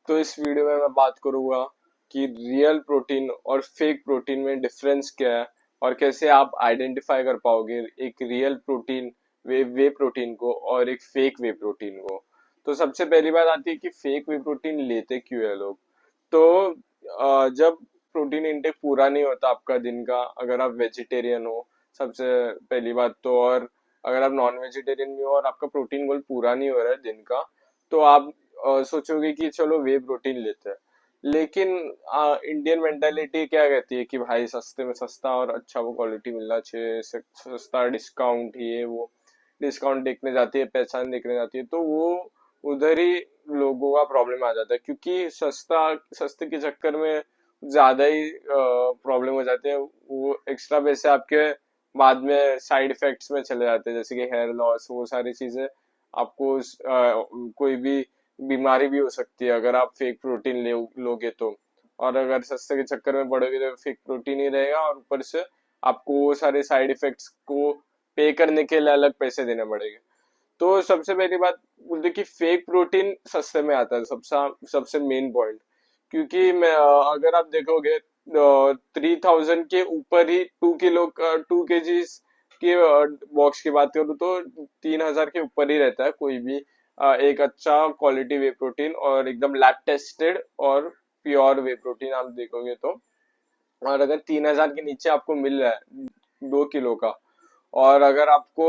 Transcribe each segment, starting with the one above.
तो इस वीडियो में मैं बात करूंगा कि रियल प्रोटीन और फेक प्रोटीन में डिफरेंस क्या है और कैसे आप आइडेंटिफाई कर पाओगे एक रियल प्रोटीन वे प्रोटीन को और एक फेक वे प्रोटीन को। तो सबसे पहली बात आती है कि फेक वे प्रोटीन लेते क्यों है लोग। तो जब प्रोटीन इंटेक पूरा नहीं होता आपका दिन का, अगर आप वेजिटेरियन हो सबसे पहली बात तो, और अगर आप नॉन वेजिटेरियन भी हो और आपका प्रोटीन गोल पूरा नहीं हो रहा है दिन का, तो आप सोचोगे कि चलो वे प्रोटीन लेते हैं। लेकिन इंडियन मेंटालिटी क्या कहती है कि भाई सस्ते में सस्ता और अच्छा वो क्वालिटी मिलना चाहिए, सस्ता डिस्काउंट, ये वो डिस्काउंट देखने जाती है, पहचान देखने जाती है, तो वो उधर ही लोगों का प्रॉब्लम आ जाता है, क्योंकि सस्ते के चक्कर में ज्यादा ही प्रॉब्लम हो जाते हैं। वो एक्स्ट्रा पैसे आपके बाद में साइड इफेक्ट्स में चले जाते हैं, जैसे कि हेयर लॉस, वो सारी चीजें आपको कोई भी बीमारी भी हो सकती है अगर आप फेक प्रोटीन लोगे तो। और अगर सस्ते के चक्कर में पड़ोगे तो फेक प्रोटीन ही रहेगा, और ऊपर से आपको वो सारे साइड इफेक्ट्स को पे करने के लिए अलग पैसे देने पड़ेंगे। तो सबसे पहली बात बोलते कि फेक प्रोटीन सस्ते में आता है, सबसे सबसे मेन पॉइंट। क्योंकि मैं अगर आप देखोगे 3000 के ऊपर ही 2 किलो का 2 kg के बॉक्स की बात करूँ तो 3000 के ऊपर ही रहता है कोई भी एक अच्छा क्वालिटी वे प्रोटीन, और एकदम लैब टेस्टेड और प्योर वे प्रोटीन आप देखोगे तो। और अगर 3000 के नीचे आपको मिल रहा है 2 किलो का, और अगर आपको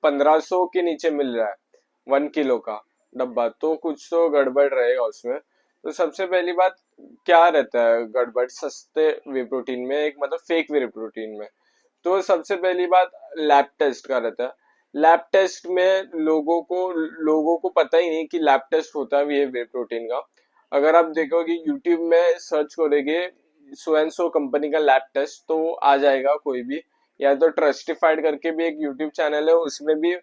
1500 के नीचे मिल रहा है 1 किलो का डब्बा, तो कुछ तो गड़बड़ रहेगा उसमें। तो सबसे पहली बात क्या रहता है गड़बड़ सस्ते वे प्रोटीन में, एक मतलब फेक वे प्रोटीन में। तो सबसे पहली बात लैब टेस्ट का रहता है। लैब टेस्ट में लोगों को पता ही नहीं कि लैब टेस्ट होता है ये वे प्रोटीन का। अगर आप देखोगे यूट्यूब में सर्च करोगे सो एंड सो कंपनी का लैब टेस्ट, तो आ जाएगा कोई भी, या तो ट्रस्टिफाइड करके भी एक यूट्यूब चैनल है, उसमें भी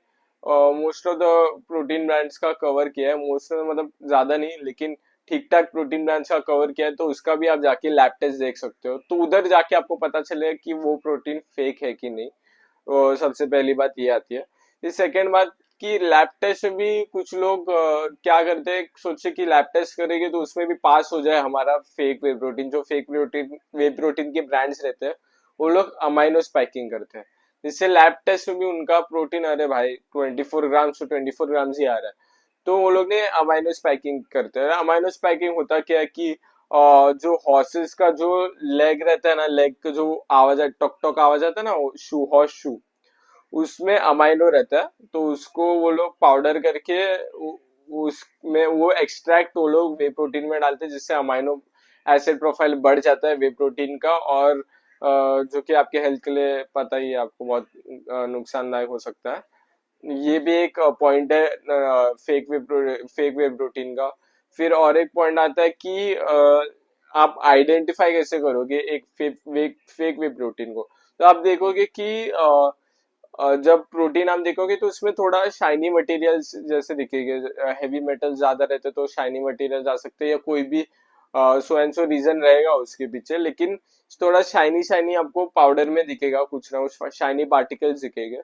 most of the protein brands का कवर किया है। मोस्ट मतलब ज्यादा नहीं, लेकिन ठीक ठाक प्रोटीन ब्रांड्स का कवर किया है, तो उसका भी आप जाके लैब टेस्ट देख सकते हो, तो उधर जाके आपको पता चलेगा कि वो प्रोटीन फेक है कि नहीं। तो सबसे पहली बात ये आती है। फिर सेकेंड बात कि लैब टेस्ट में भी कुछ लोग क्या करते हैं, सोचे कि लैब टेस्ट करेंगे तो उसमें भी पास हो जाए हमारा फेक वे प्रोटीन। जो फेक प्रोटीन वे प्रोटीन के ब्रांड्स रहते हैं वो लोग अमाइनो स्पाइकिंग करते हैं, जिससे लैब टेस्ट में भी उनका प्रोटीन, अरे भाई 24 ग्राम टू 24 ग्राम ही आ रहा है। तो वो लोग ने अमाइनो स्पाइकिंग करते हैं। अमाइनो स्पाइकिंग होता क्या है कि जो हॉर्सेस का जो लेग रहता है ना, लेग का जो आवाज है, टॉक टॉक आवाज आता है ना, शू हॉर्स शू, उसमें अमाइनो रहता है। तो उसको वो लोग पाउडर करके उसमें वो एक्सट्रैक्ट वो लोग वे प्रोटीन में डालते हैं, जिससे अमाइनो एसिड प्रोफाइल बढ़ जाता है वे प्रोटीन का, और जो कि आपके हेल्थ के लिए पता ही है आपको बहुत नुकसानदायक हो सकता है। ये भी एक पॉइंट है फेक वे प्रोटीन का। फिर और एक पॉइंट आता है कि आप आइडेंटिफाई कैसे करोगे एक फेक वे प्रोटीन को। तो आप देखोगे कि जब प्रोटीन आप देखोगे तो उसमें थोड़ा शाइनी मटेरियल जैसे दिखेंगे, हेवी मेटल ज्यादा रहते तो शाइनी मटेरियल आ सकते हैं, या कोई भी सो एंड सो रीजन रहेगा उसके पीछे, लेकिन थोड़ा शाइनी शाइनी आपको पाउडर में दिखेगा, कुछ ना कुछ शाइनी पार्टिकल्स दिखेंगे।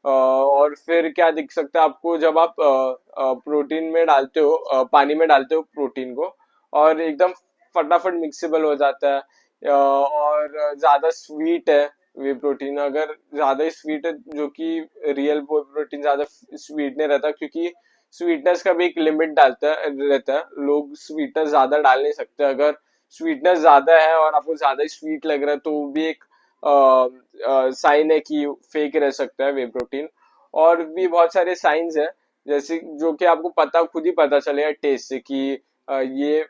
और फिर क्या दिख सकता है आपको जब आप प्रोटीन में डालते हो, पानी में डालते हो प्रोटीन को, और एकदम फटाफट मिक्सेबल हो जाता है, और ज्यादा स्वीट है वे प्रोटीन। अगर ज्यादा ही स्वीट है, जो कि रियल प्रोटीन ज्यादा स्वीट नहीं रहता, क्योंकि स्वीटनेस का भी एक लिमिट डालता है रहता है, लोग स्वीटनेस ज्यादा डाल नहीं सकते। अगर स्वीटनेस ज्यादा है और आपको ज्यादा ही स्वीट लग रहा है, तो वो भी एक साइन है कि फेक रह सकता है वे प्रोटीन। और भी बहुत सारे साइंस है, जैसे जो कि आपको खुद ही पता चलेगा टेस्ट से कि ये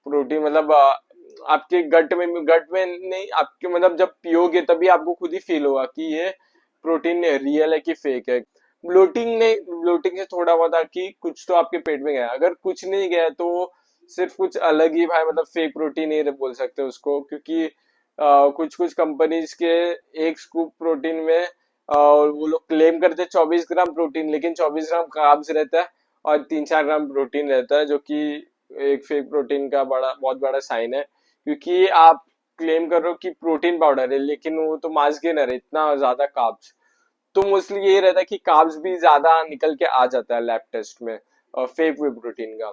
प्रोटीन मतलब आपके गट में नहीं, आपके मतलब जब पियोगे तभी आपको खुद ही फील होगा कि ये प्रोटीन रियल है कि फेक है। ब्लोटिंग से थोड़ा बहुत कि कुछ तो आपके पेट में गया, अगर कुछ नहीं गया तो सिर्फ कुछ अलग ही भाई, मतलब फेक प्रोटीन ही बोल सकते हैं उसको। क्योंकि कुछ कुछ कंपनीज के एक स्कूप प्रोटीन में वो लोग क्लेम करते हैं 24 ग्राम प्रोटीन, लेकिन 24 ग्राम कार्ब्स रहता है और 3-4 ग्राम प्रोटीन रहता है, जो कि एक फेक प्रोटीन का बहुत बड़ा साइन है। क्योंकि आप क्लेम कर रहे हो कि प्रोटीन पाउडर है, लेकिन वो तो मास गेनर है, इतना ज्यादा कार्ब्स। तो मोस्टली ये रहता है कि कार्ब्स भी ज्यादा निकल के आ जाता है लैब टेस्ट में फेक वे प्रोटीन का।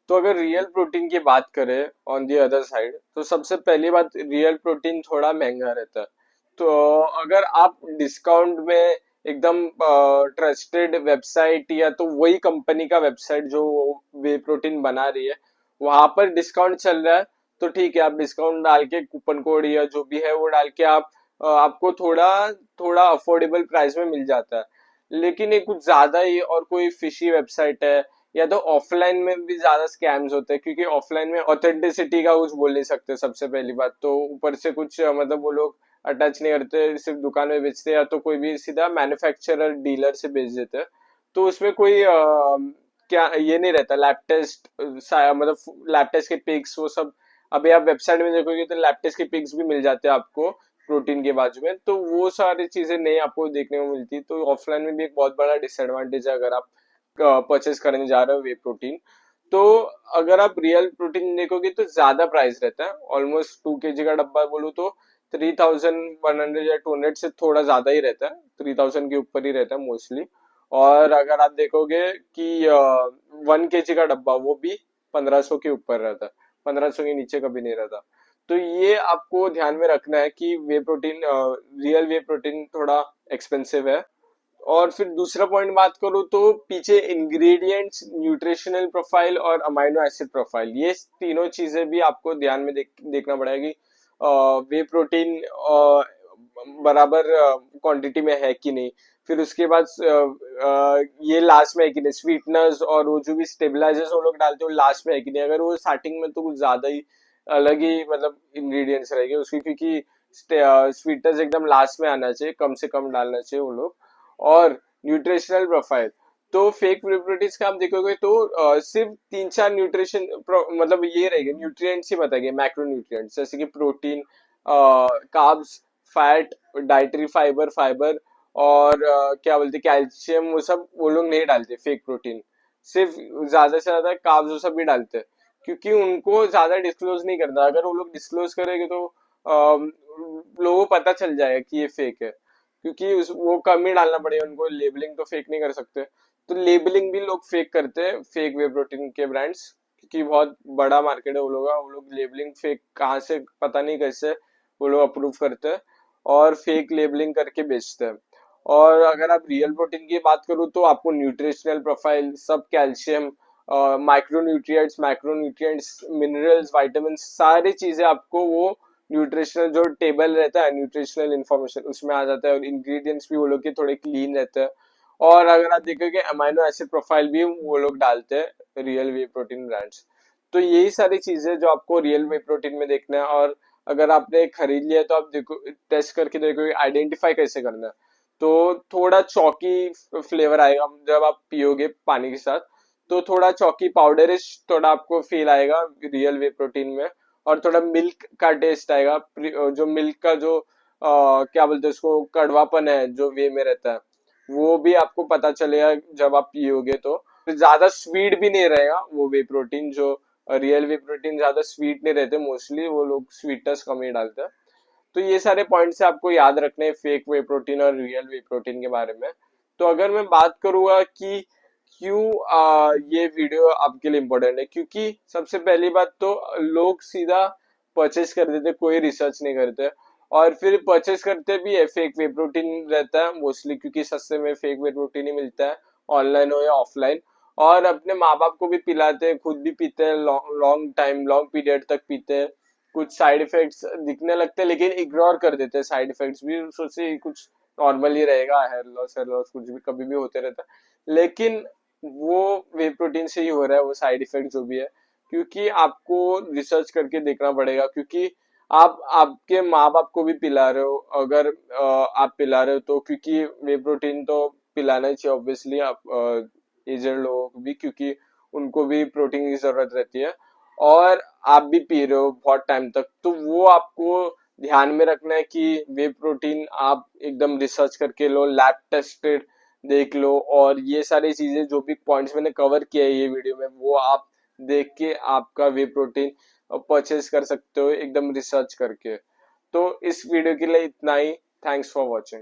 तो अगर रियल प्रोटीन की बात करें ऑन दी अदर साइड, तो सबसे पहली बात, रियल प्रोटीन थोड़ा महंगा रहता है। तो अगर आप डिस्काउंट में एकदम ट्रस्टेड वेबसाइट या तो वही कंपनी का वेबसाइट जो वे प्रोटीन बना रही है वहां पर डिस्काउंट चल रहा है, तो ठीक है, आप डिस्काउंट डाल के कूपन कोड या जो भी है वो डाल के आप आपको थोड़ा थोड़ा अफोर्डेबल प्राइस में मिल जाता है। लेकिन ये कुछ ज्यादा ही और कोई फिशी वेबसाइट है, या तो ऑफलाइन में भी ज्यादा स्कैम्स होते हैं, क्योंकि ऑफलाइन में ऑथेंटिसिटी का कुछ बोल नहीं सकते सबसे पहली बात तो, ऊपर से कुछ मतलब वो लोग अटैच नहीं करते, सिर्फ दुकान में बेचते हैं या तो कोई भी सीधा मैन्युफैक्चरर डीलर से बेच देते हैं। तो उसमें कोई क्या ये नहीं रहता लैब टेस्ट, मतलब लैब टेस्ट के पिक्स वो सब। अभी आप वेबसाइट में देखोगे तो लैब टेस्ट के पिक्स भी मिल जाते हैं आपको प्रोटीन के बाजू में, तो वो सारी चीजें नहीं आपको देखने को मिलती। तो ऑफलाइन में भी एक बहुत बड़ा डिसएडवांटेज है अगर आप परचेस करने जा रहे हो वे प्रोटीन। तो अगर आप रियल प्रोटीन देखोगे तो ज्यादा प्राइस रहता है, ऑलमोस्ट 2 kg का डब्बा बोलूँ तो 3100 या 200 से थोड़ा ज्यादा ही रहता है, 3000 के ऊपर ही रहता है मोस्टली। और अगर आप देखोगे कि 1 kg का डब्बा वो भी 1500 के ऊपर रहता है, 1500 के नीचे कभी नहीं रहता। तो ये आपको ध्यान में रखना है कि वे प्रोटीन, रियल वे प्रोटीन थोड़ा एक्सपेंसिव है। और फिर दूसरा पॉइंट बात करूँ तो पीछे इंग्रेडिएंट्स, न्यूट्रिशनल प्रोफाइल और अमाइनो एसिड प्रोफाइल, ये तीनों चीजें भी आपको ध्यान में देखना पड़ेगा कि वे प्रोटीन बराबर क्वांटिटी में है कि नहीं। फिर उसके बाद ये लास्ट में है कि नहीं, स्वीटनर्स और वो जो भी स्टेबलाइजर्स वो लोग डालते हैं वो लास्ट में है कि नहीं। अगर वो स्टार्टिंग में तो कुछ ज्यादा ही अलग ही मतलब इंग्रेडिएंट्स रहेंगे उसकी, क्योंकि स्वीटनर्स एकदम लास्ट में आना चाहिए, कम से कम डालना चाहिए वो लोग। और न्यूट्रिशनल प्रोफाइल, तो फेक प्रिपरेटिव्स का आप देखोगे तो सिर्फ 3-4 न्यूट्रिशन मतलब ये रहेगा, न्यूट्रिएंट्स ही बताएंगे, मैक्रो न्यूट्रिएंट्स जैसे कि protein, carbs, fat, dietary fibre fibre और क्या बोलते कैल्शियम, वो सब वो लोग नहीं डालते फेक प्रोटीन। सिर्फ ज्यादा से ज्यादा कार्ब्स वो सब भी डालते हैं, क्योंकि उनको ज्यादा डिस्क्लोज नहीं करना। अगर वो लोग डिस्क्लोज करेंगे तो लोगों को पता चल जाएगा कि ये फेक है, क्योंकि वो कम ही डालना पड़ेगा उनको, लेबलिंग तो फेक नहीं कर सकते। तो लेबलिंग भी लोग फेक करते हैं, फेक वे प्रोटीन के ब्रांड्स, क्योंकि बहुत बड़ा मार्केट है वो लोग लेबलिंग फेक कहाँ से पता नहीं कैसे वो लोग अप्रूव करते हैं और फेक लेबलिंग करके बेचते हैं। और अगर आप रियल प्रोटीन की बात करूँ तो आपको न्यूट्रिशनल प्रोफाइल सब, कैल्शियम, माइक्रोन्यूट्रिएंट्स, मिनरल्स, वाइटामिन, सारी चीजें आपको वो न्यूट्रिशनल जो टेबल रहता है, न्यूट्रिशनल इंफॉर्मेशन उसमें आ जाता है। और इंग्रेडिएंट्स भी वो लोग के थोड़े क्लीन रहते हैं। और अगर आप देखोगे अमाइनो एसिड प्रोफाइल भी वो लोग डालते हैं रियल वे प्रोटीन ब्रांड्स। तो यही सारी चीजें जो आपको रियल वे प्रोटीन में देखना है। और अगर आपने खरीद लिया तो आप देखो, टेस्ट करके देखो आइडेंटिफाई कैसे करना है। तो थोड़ा चौकी फ्लेवर आएगा जब आप पियोगे पानी के साथ, तो थोड़ा चौकी पाउडरिश थोड़ा आपको फील आएगा रियल वे प्रोटीन में। और थोड़ा मिल्क का टेस्ट आएगा, जो मिल्क का जो क्या बोलते हैं उसको, कड़वापन है जो वे में रहता है, वो भी आपको पता चलेगा जब आप पियोगे। तो ज्यादा स्वीट भी नहीं रहेगा वो वे प्रोटीन, जो रियल वे प्रोटीन ज्यादा स्वीट नहीं रहते, मोस्टली वो लोग स्वीटनेस कम ही डालते हैं। तो ये सारे पॉइंट्स आपको याद रखने हैं फेक वे प्रोटीन और रियल वे प्रोटीन के बारे में। तो अगर मैं बात करूंगा कि क्यों ये वीडियो आपके लिए इम्पोर्टेंट है, क्योंकि सबसे पहली बात तो लोग सीधा परचेस कर देते, कोई रिसर्च नहीं करते। और फिर परचेस करते भी है, फेक वे प्रोटीन रहता है मोस्टली, क्योंकि सस्ते में फेक वे प्रोटीन ही मिलता है, ऑनलाइन हो या ऑफलाइन। और अपने माँ बाप को भी पिलाते हैं, खुद भी पीते हैं, लॉन्ग टाइम, लॉन्ग पीरियड तक पीते हैं। कुछ साइड इफेक्ट्स दिखने लगते हैं लेकिन इग्नोर कर देते हैं साइड इफेक्ट्स भी, सोचते कुछ नॉर्मल ही रहेगा, हेयर लॉस कुछ भी कभी भी होते रहता है। लेकिन वो वे प्रोटीन से ही हो रहा है वो साइड इफेक्ट जो भी है, क्योंकि आपको रिसर्च करके देखना पड़ेगा। क्योंकि आप आपके माँ बाप को भी पिला रहे हो, अगर आप पिला रहे हो तो, क्योंकि वे प्रोटीन तो पिलाना ही चाहिए ऑब्वियसली आप एजेड लोगों को भी, क्योंकि उनको भी प्रोटीन की जरूरत रहती है। और आप भी पी रहे हो बहुत टाइम तक, तो वो आपको ध्यान में रखना है कि वे प्रोटीन आप एकदम रिसर्च करके लो, लैब टेस्टेड देख लो। और ये सारी चीजें जो भी पॉइंट्स मैंने कवर किया है ये वीडियो में, वो आप देख के आपका वे प्रोटीन परचेज कर सकते हो एकदम रिसर्च करके। तो इस वीडियो के लिए इतना ही। Thanks for watching.